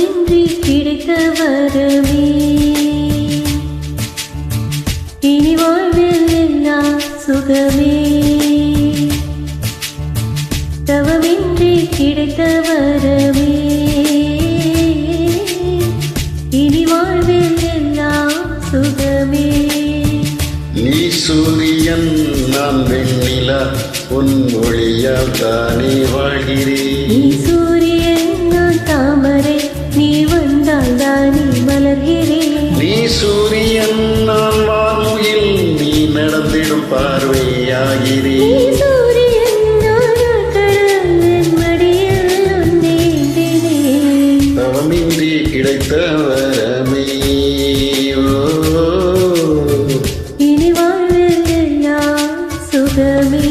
தவமின்றி கிடைத்த வரமே இனி வாழ்வில் எல்லாம் சுகமே தவமின்றி கிடைத்த வரமே இனி வாழ்வில் எல்லாம் சுகமே நீ சூரியன் நான் வெண்ணிலா உன் ஒளியால் தானே வாழ்கிறேன் நீ சூரியன் நான் தாமரை நீ வந்தால் தானே மலர்கிறேன் நீ சூரியன் நான் வான்முகில் நீ நடந்திடும் பார்வையாகிறேன் நீ சூரியன் நான் கடல் என் மடியில் உன்னேந்தினேன் தவமின்றி கிடைத்த வரமே இனி வாழ்வில் எல்லாம் சுகமே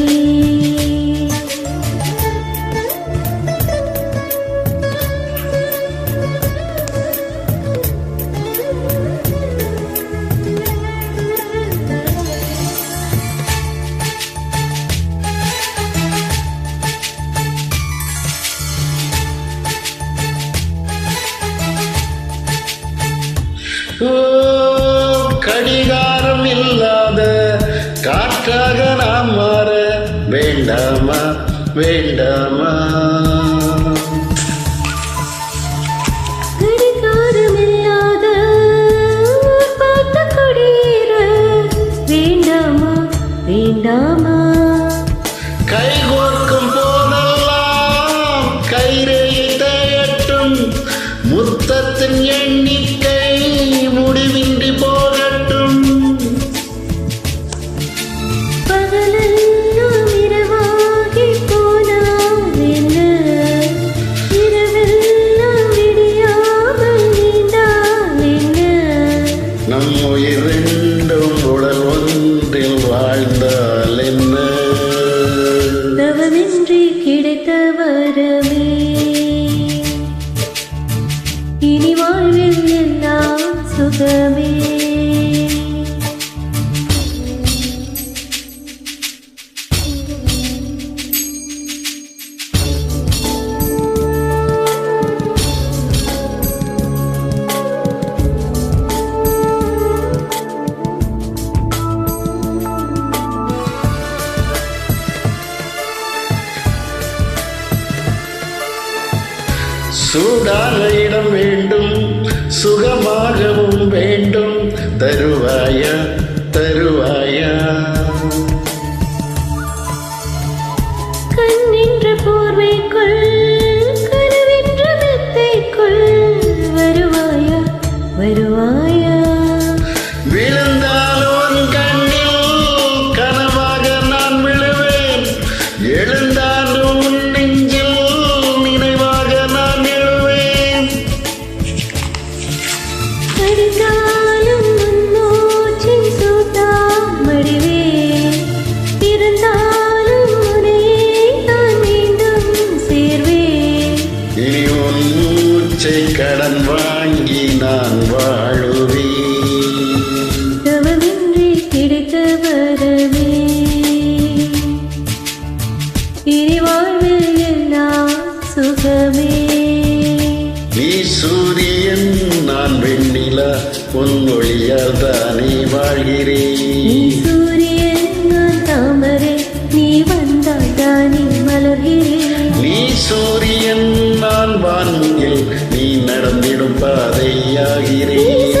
கடிகாரம் இல்லாத காற்றாக நாம் மாற வேண்டாமா வேண்டாமா கடிகாரம் இல்லாத பார்த்த கொடியேற வேண்டாமா வேண்டாமா கைகோர்க்கும் போதெல்லாம் கைரேயை தேயட்டும் முத்தத்தின் எண்ணிக்கை முடிவின்றி போகட்டும் பகலெல்லாம் இரவாகி போனால் என்ன இரவெல்லாம் விடியாமல் நீண்டால் என்ன நம் உயிர் ரெண்டும் உடல் ஒன்றில் வாழ்ந்தால் என்ன தவமின்றி கிடைத்த வரமே இனி வாழ்வில் எல்லாம் சுகமே சூடான இடம் வேண்டும் சுகமாகவும் வேண்டும் தருவாயா தருவாயா கண்ணின்ற போர்வைக்குள் கனவென்ற மெத்தைக்குள் வருவாயா வருவாயா விழுந்தாலும் கண்ணில் கனவாக நான் விழுவேன் எழுந்தாலும் நெஞ்சில் நினைவாக நான் எழுவேன் கடிகாலம் மூச்சின் சூட்டால் மடிவேன் இருந்தாலும் உன்னையே நான் மீண்டும் சேர்வேன் இனி உன் மூச்சை கடன் வாங்கி நான் வாழுவேன் தவமின்றி கிடைத்த வரமே இனி வாழ்வில் எல்லாம் சுகமே நீ சூரியன் நான் வெண்ணிலா உன் ஒளியால் தானே நீ வாழ்கிறேன் சூரியன் நான் தாமரை நீ வந்தால் தானே மலர்கிறேன் நீ சூரியன் நான் வான்முகில் நீ நடந்திடும் பாதையாகிறேன்